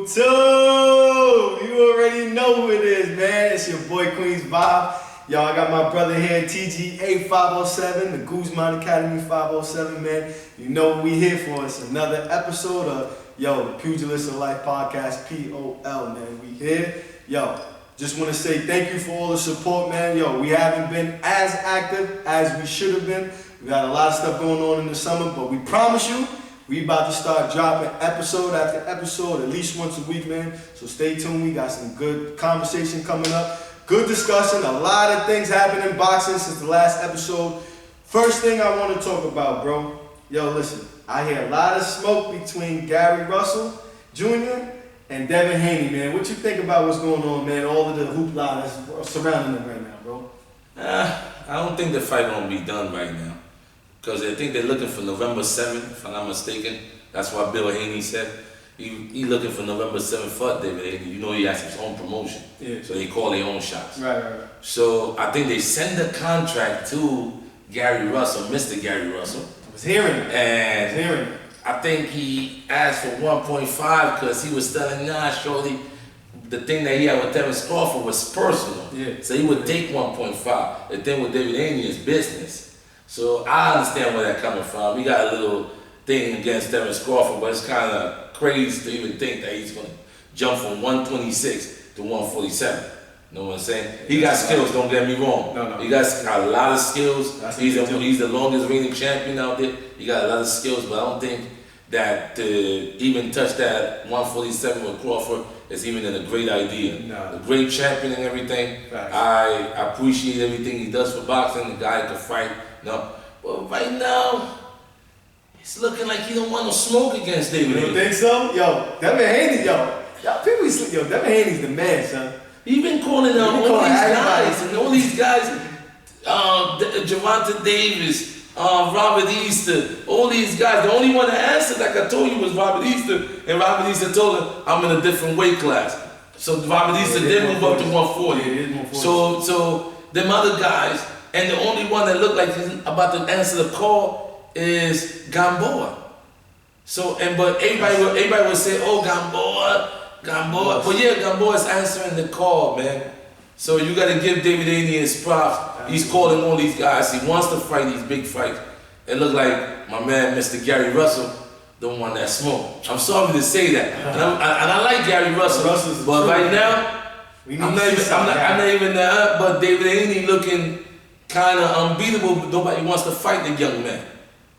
YouTube. You already know who it is, man. It's your boy Queen's Vibe. Yo, I got my brother here, TGA 507, the Guzman Academy 507, man. You know what we here for. It's another episode of, the Pugilist of Life podcast, POL, man. We here. Just want to say thank you for all the support, man. We haven't been as active as we should have been. We got a lot of stuff going on in the summer, but we promise you, we about to start dropping episode after episode, at least once a week, man. So stay tuned. We got some good conversation coming up. Good discussion. A lot of things happened in boxing since the last episode. First thing I want to talk about, bro. Listen. I hear a lot of smoke between Gary Russell Jr. and Devin Haney, man. What you think about what's going on, man? All of the hoopla that's surrounding them right now, bro. I don't think the fight gonna be done right now. Because I think they're looking for November 7th, if I'm not mistaken. That's why Bill Haney said he looking for November 7th for David Haney. You know he has his own promotion. Yeah. So they call their own shots. Right. So I think they send the contract to Gary Russell, Mr. Gary Russell. I was hearing it. I think he asked for 1.5 because he was telling shorty, the thing that he had with Devin Crawford was personal. Yeah. So he would take 1.5. The thing with David Haney is business. So I understand where that's coming from. We got a little thing against Devin Crawford, but it's kind of crazy to even think that he's going to jump from 126 to 147. You know what I'm saying? He got skills, don't get me wrong. No. He got a lot of skills. He's the longest reigning champion out there. He got a lot of skills, but I don't think that to even touch that 147 with Crawford is even a great idea. No. A great champion and everything. Facts. I appreciate everything he does for boxing. The guy can fight. No, but right now, it's looking like he don't want no smoke against David Haney. You think so? Devin Haney, Devin Haney's the man, son. He been calling out all these guys, and all these guys, Gervonta Davis, Robert Easter, all these guys. The only one that answered, like I told you, was Robert Easter, and Robert Easter told him, I'm in a different weight class. So Robert Easter did move up to 140. So them other guys, and the only one that looked like he's about to answer the call is Gamboa. But everybody would say, oh, Gamboa. But yeah, Gamboa is answering the call, man. So you got to give David Haney his props. He's calling all these guys. He wants to fight these big fights. It looked like my man, Mr. Gary Russell, the one that smoked. I'm sorry to say that, and I like Gary Russell, but right now, I'm not even there. But David Haney looking kind of unbeatable, but nobody wants to fight the young man.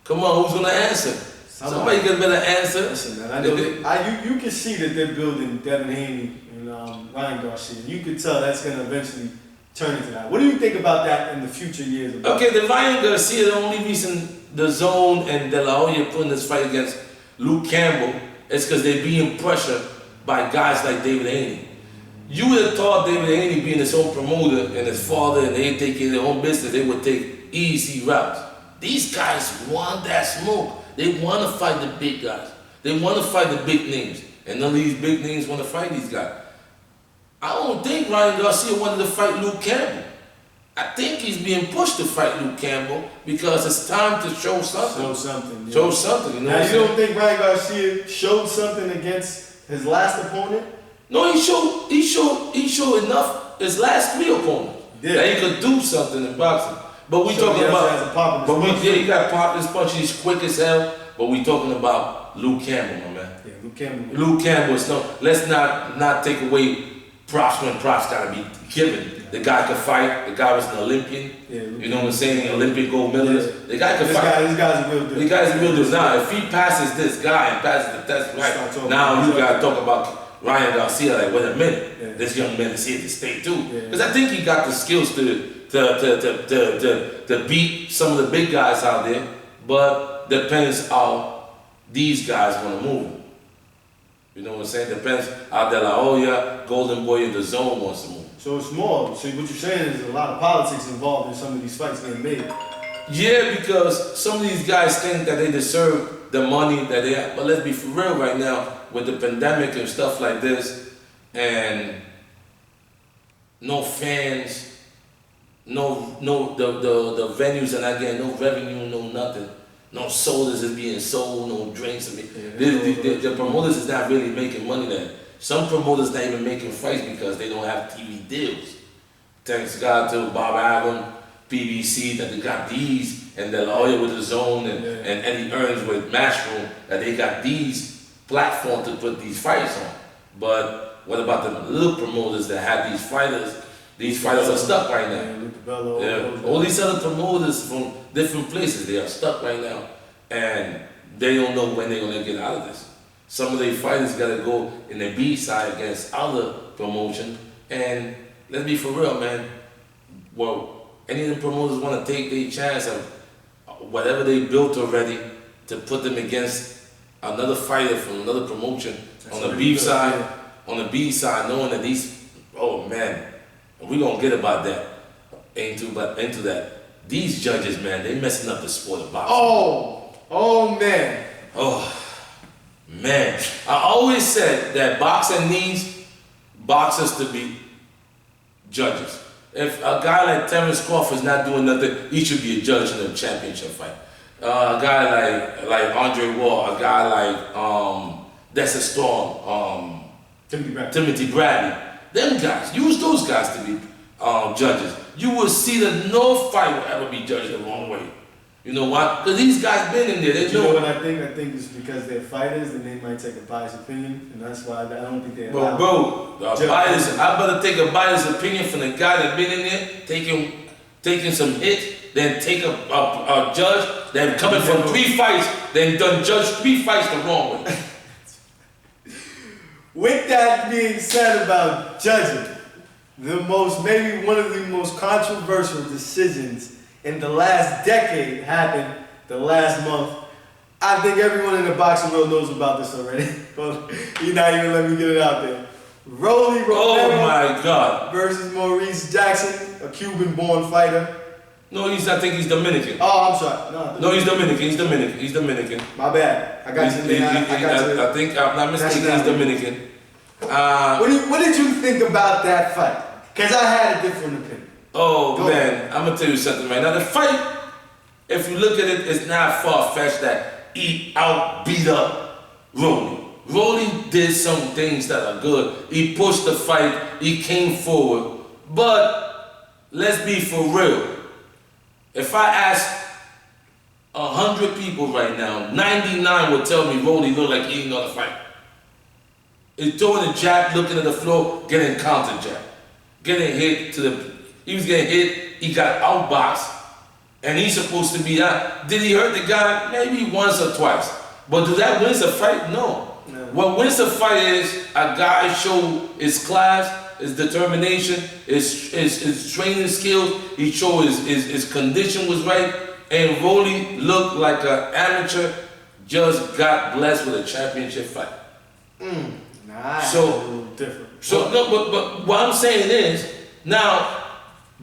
Come on, who's gonna answer? Somebody got a better answer. Listen, man, I know you can see that they're building Devin Haney and Ryan Garcia. You could tell that's gonna eventually turn into that. What do you think about that in the future years? Okay, the Ryan Garcia, the only reason the Zone and De La Hoya putting this fight against Luke Campbell is because they're being pressured by guys like David Haney. You would have thought David Haney being his own promoter and his father, and they take care of their own business, they would take easy routes. These guys want that smoke. They want to fight the big guys. They want to fight the big names. And none of these big names want to fight these guys. I don't think Ryan Garcia wanted to fight Luke Campbell. I think he's being pushed to fight Luke Campbell because it's time to show something. Show something. You know now, you don't think Ryan Garcia showed something against his last opponent? No, he showed enough his last three opponents that he could do something in boxing. But we talking about, he got popping punch. He's quick as hell. But we talking about Luke Campbell, my man. Yeah, Luke Campbell is no. Let's not take away props when props gotta be given. The guy could fight. The guy was an Olympian. You know what I'm saying? Olympic gold medalist. The guy could fight. This guy's a real deal. The guy's a real deal. Now, if he passes this guy and passes the test, right? Now you gotta talk about Ryan Garcia. Like, wait a minute, this young man is here to stay too. Because I think he got the skills to beat some of the big guys out there. But depends how these guys want to move. You know what I'm saying? Depends how De La Hoya, Golden Boy, and the Zone wants to move. So it's more. So what you're saying is a lot of politics involved in some of these fights getting made. Yeah, because some of these guys think that they deserve the money that they have. But let's be for real right now with the pandemic and stuff like this, and no fans, the venues are not getting no revenue, no nothing. No sodas is being sold, no drinks. The promoters is not really making money there. Some promoters not even making fights because they don't have TV deals. Thanks God to Bob Allen, BBC, that they got these, and the lawyer with the Zone, and Eddie Earns with Matchroom, that they got these platforms to put these fights on. But what about the little promoters that have these fighters? These fighters are stuck right now. All these other promoters from different places, they are stuck right now, and they don't know when they're gonna get out of this. Some of these fighters gotta go in the B side against other promotion, and let's be for real, man. Well, any of the promoters want to take their chance of whatever they built already to put them against another fighter from another promotion. That's on the B side, on the B side, knowing that these, oh man, we gonna get about that into that. These judges, man, they messing up the sport of boxing. Oh man. Oh man. I always said that boxing needs boxers to be judges. If a guy like Terrence Crawford's not doing nothing, he should be a judge in a championship fight. A guy like Andre Ward, a guy like Dexter Storm, Timothy Bradley, them guys, use those guys to be judges. You will see that no fight will ever be judged the wrong way. You know why? Because these guys been in there. They know what I think? I think it's because they're fighters and they might take a biased opinion, and that's why I don't think they're allowed. Bias. I better take a biased opinion from the guy that been in there, taking some hits, then take a judge that coming from 3 fights, then done judge 3 fights the wrong way. With that being said about judging, maybe one of the most controversial decisions in the last decade happened the last month. I think everyone in the boxing world knows about this already, but you're not even letting me get it out there. Romero versus Maurice Jackson, a Cuban-born fighter. No, I think he's Dominican. Oh, I'm sorry. No, he's Dominican. He's Dominican. My bad. I got you. I think I'm not mistaken. He's Dominican. What did you think about that fight? Because I had a different opinion. Oh man, I'm gonna tell you something right now. The fight, if you look at it, it's not far-fetched that he beat up Rolly. Rolly did some things that are good. He pushed the fight. He came forward. But let's be for real. If I ask 100 people right now, 99 will tell me Rolly looked like he didn't know the fight. He's throwing a jab, looking at the floor, getting counter jab, getting hit he was getting hit, he got outboxed, and he's supposed to be out. Did he hurt the guy? Maybe once or twice. But does that win a fight? No. What wins a fight is a guy show his class, his determination, his training skills, he showed his condition was right, and Rolly looked like an amateur, just got blessed with a championship fight. So different. But what I'm saying is, now,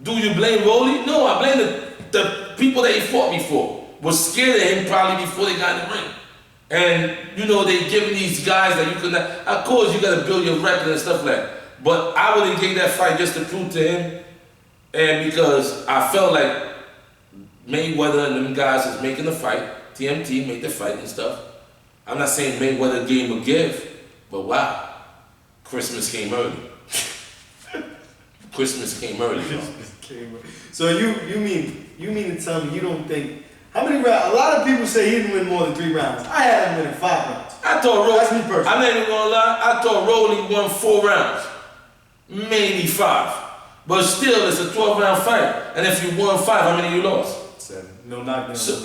do you blame Rolly? No, I blame the people that he fought before. Was scared of him probably before they got in the ring. And, they giving these guys that you could not, of course you got to build your record and stuff like that. But I would have gave that fight just to prove to him, and because I felt like Mayweather and them guys is making the fight, TMT made the fight and stuff. I'm not saying Mayweather gave him a gift, but wow, Christmas came early. Christmas came early. So you mean to tell me you don't think, how many rounds? A lot of people say he didn't win more than 3 rounds. I had him winning 5 rounds. I thought Rolly, that's me personally. I'm not even gonna lie, I thought Rolly won 4 rounds. Maybe 5. But still, it's a 12-round fight. And if you won 5, how many you lost? 7. No knockdown. So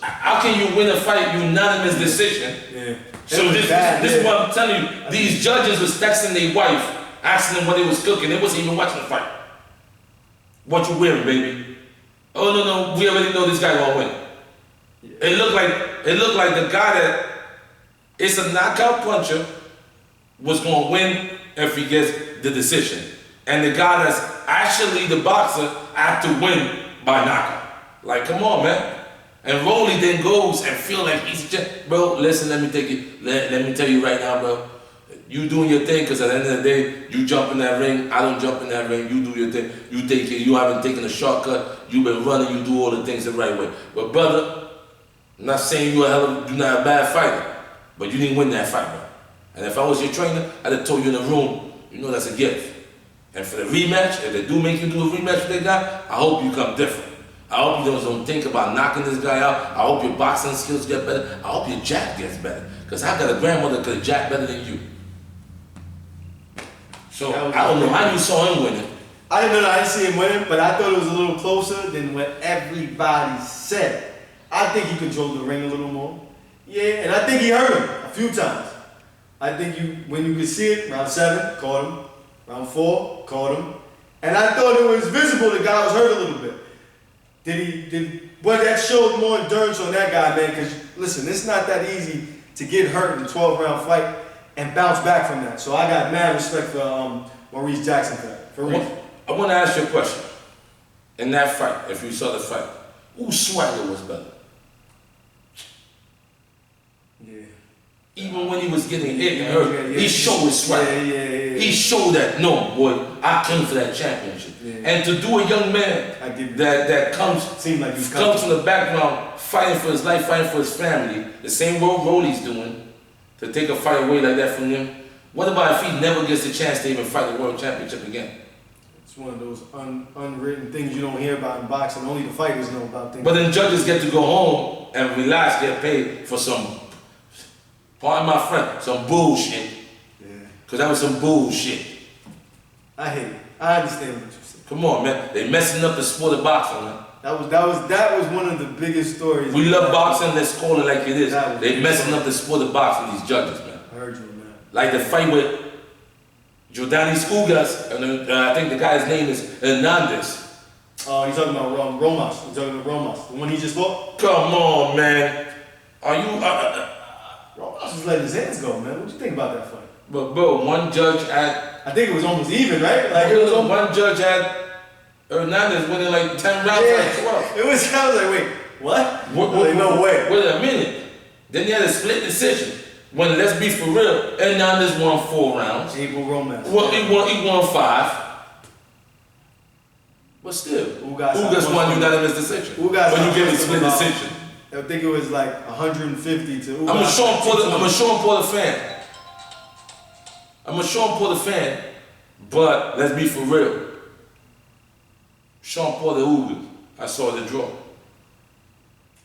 how can you win a fight unanimous decision? Yeah. So this is what I'm telling you. These judges was texting their wife, asking them what they was cooking. They wasn't even watching the fight. What you wearing, baby? Oh no, we already know this guy gonna win. Yeah. It looked like the guy that it's a knockout puncher was gonna win if he gets the decision. And the guy that's actually the boxer had to win by knockout. Like, come on, man. And Rolly then goes and feel like he's just, bro, listen, let me tell you right now, bro. You doing your thing, because at the end of the day, you jump in that ring, I don't jump in that ring, you do your thing. You haven't taken a shortcut, you've been running, you do all the things the right way. But brother, I'm not saying you're not a bad fighter, but you didn't win that fight, bro. And if I was your trainer, I'd have told you in the room, you know that's a gift. And for the rematch, if they do make you do a rematch with that guy, I hope you come different. I hope you don't think about knocking this guy out. I hope your boxing skills get better. I hope your jab gets better. Because I got a grandmother that could jab better than you. So I don't know how you saw him winning. I didn't see him winning, but I thought it was a little closer than what everybody said. I think he controlled the ring a little more. Yeah, and I think he hurt him a few times. I think when you could see it, round 7, caught him. Round 4, caught him. And I thought it was visible the guy was hurt a little bit. But that showed more endurance on that guy, man, because listen, it's not that easy to get hurt in a 12-round fight and bounce back from that. So I got mad respect for Maurice Jackson for that. I want to ask you a question. In that fight, if you saw the fight, whose swagger was better? Yeah. Even when he was getting hit and hurt, he showed his swagger. Yeah. He showed that, no, boy, I came for that championship. Yeah. And to do a young man that comes from the background, fighting for his life, fighting for his family, the same role he's doing, to take a fight away like that from him, what about if he never gets the chance to even fight the world championship again? It's one of those unwritten things you don't hear about in boxing. Only the fighters know about things. But then judges get to go home and relax, get paid for some, pardon my friend, some bullshit. Yeah. Because that was some bullshit. I hate it. I understand what you're saying. Come on, man. They messing up the sport of boxing, man. That was one of the biggest stories. We love boxing, let's call it like it is. They messing up the sport of boxing, these judges, man. I heard you, man. Like the fight with Jordanis Ugas, and I think the guy's name is Hernandez. Oh, you're talking about Ramos. You're talking about Ramos. The one he just fought? Come on, man. Are you... Ramos just let his hands go, man. What you think about that fight? But bro, one judge had... I think it was almost even, right? Like it was almost... One judge had Hernandez winning like 10 rounds, yeah. like 12. It was kind of like, wait, what? No way. Wait a minute. Then he had a split decision. When, let's be for real, Hernandez won 4 rounds. Abel Romance. Well, he won 5. But still, Ugas won unanimous decision. When you give a split decision. I think it was like 150 to Ugas. I'm a Sean Porter fan. I'm a Sean Porter fan, but let's be for real. Sean Porter Ugas, I saw the draw.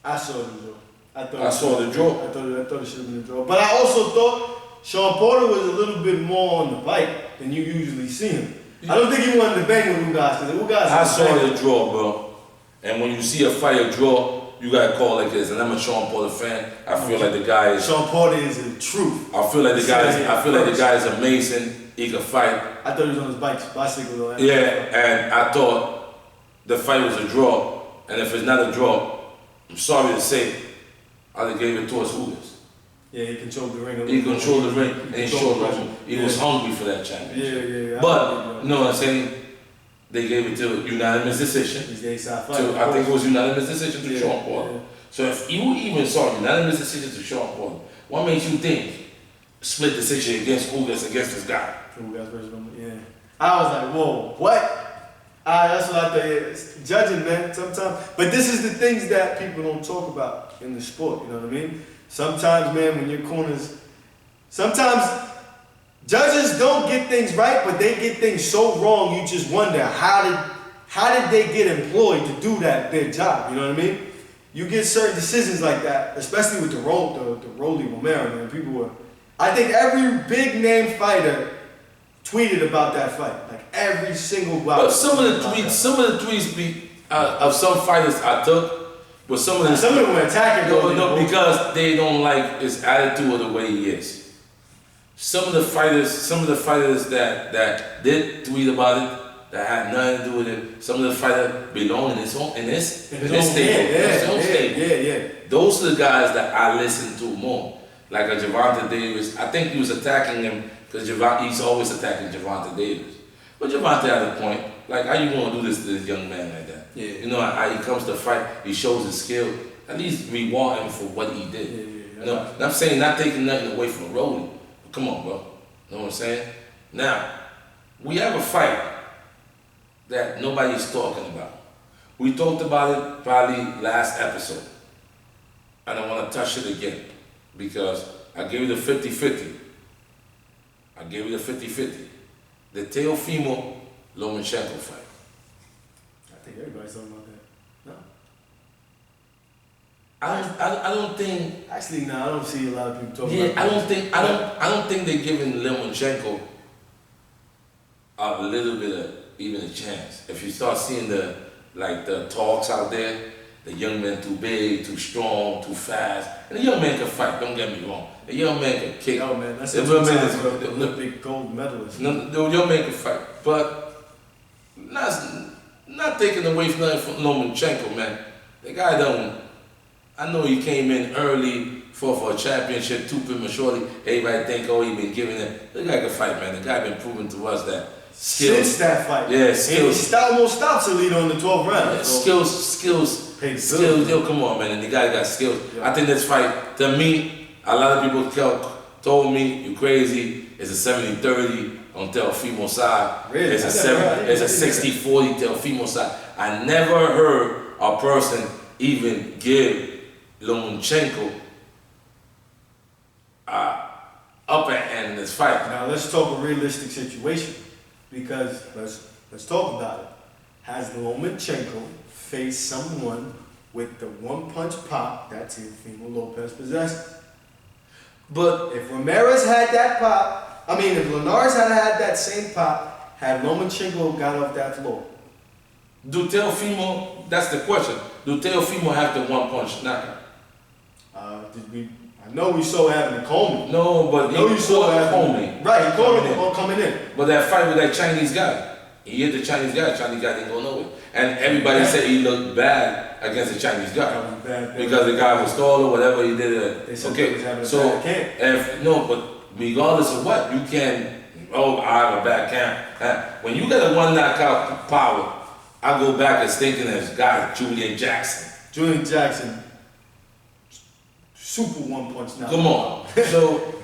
I saw the draw. I saw the draw. I thought it should have been a draw. But I also thought Sean Porter was a little bit more on the bike than you usually see him. I don't think he wanted to bang with Ugas because Ugas. I saw the draw, bro. And when you see a fighter draw, you gotta call it like this. And I'm a Sean Porter fan. I feel like the guy is. Sean Porter is the truth. I feel like the guy is amazing. He can fight. I thought he was on his bicycle though. Yeah, and I thought the fight was a draw. And if it's not a draw, I'm sorry to say, I'd have gave it towards Ugas. Yeah, he controlled the ring. He controlled the ring and he showed he was hungry for that championship. Yeah. But, you know what I'm saying? They gave it to unanimous decision. He's the A-side I fighter. think it was unanimous decision to Sean Porter. Yeah. So if you even saw unanimous decision to Sean Porter, what makes you think split decision against Ugas against this guy? Ugas versus Romero, yeah. I was like, whoa, what? That's what I thought. It's judging, man, sometimes. But this is the things that people don't talk about in the sport, you know what I mean? Sometimes, man, when your corners, sometimes judges don't get things right, but they get things so wrong, you just wonder, how did they get employed to do their job, you know what I mean? You get certain decisions like that, especially with the Rolly Romero, man. People were, I think every big name fighter tweeted about that fight, like every single bout. But some of the tweets of some fighters I took, but some of them were attacking. No, because they don't like his attitude or the way he is. Some of the fighters that did tweet about it, that had nothing to do with it. Some of the fighters belong in his stable. Yeah. Those are the guys that I listen to more. Like a Gervonta Davis. I think he was attacking him because he's always attacking Gervonta Davis. But Gervonta had a point. Like, how you gonna do this to this young man like that? Yeah. You know, how he comes to fight, he shows his skill. At least reward him for what he did. Yeah. You know, and I'm saying not taking nothing away from Rolly. Come on, bro. You know what I'm saying? Now, we have a fight that nobody's talking about. We talked about it probably last episode. And I want to touch it again because I gave it a 50-50. I gave you the 50-50. The Teofimo Lomachenko fight. I think everybody's talking about that. No. I don't think. Actually, no, I don't see a lot of people talking Yeah, about that. I don't think they're giving Lomachenko a little bit of even a chance. If you start seeing the talks out there, the young man too big, too strong, too fast, and the young man can fight. Don't get me wrong. The young man can kick. Oh man, that's the the Olympic gold medalist. The young man can fight, but not taking away from nothing from Lomachenko, man. The guy don't. I know he came in early for a championship too prematurely. Everybody think, oh, he been giving it. The guy can fight, man. The guy been proving to us that skills. Since that fight. Yeah, skills. He almost stops Alito in the 12th round. Yeah, so. Skills. Yo, come on, man. And the guy got skills. Yeah. I think this fight, to me, a lot of people told me, you crazy. It's a 70-30 on Teofimo side. Really? It's a 60-40 Teofimo side. I never heard a person even give Lomachenko upper hand in this fight. Now let's talk a realistic situation, because let's talk about it. Has Lomachenko faced someone with the one-punch pop that Teofimo Lopez possessed? But if Ramirez had that pop, if Linares had that same pop, had Lomachenko got off that floor? Do Teofimo, that's the question, do Teofimo have the one-punch knockout? I know we saw Evan Coleman. No, but you saw Coleman. Right, he caught him coming in. But that fight with that Chinese guy, he hit the Chinese guy didn't go nowhere. And everybody said he looked bad against the Chinese guy. Because the guy was tall or whatever he did. They said he was having a bad camp. But regardless of what, you can, I have a bad camp. When you get a one knockout power, I go back as thinking as guy Julian Jackson. Julian Jackson, super one punch now. Come on. So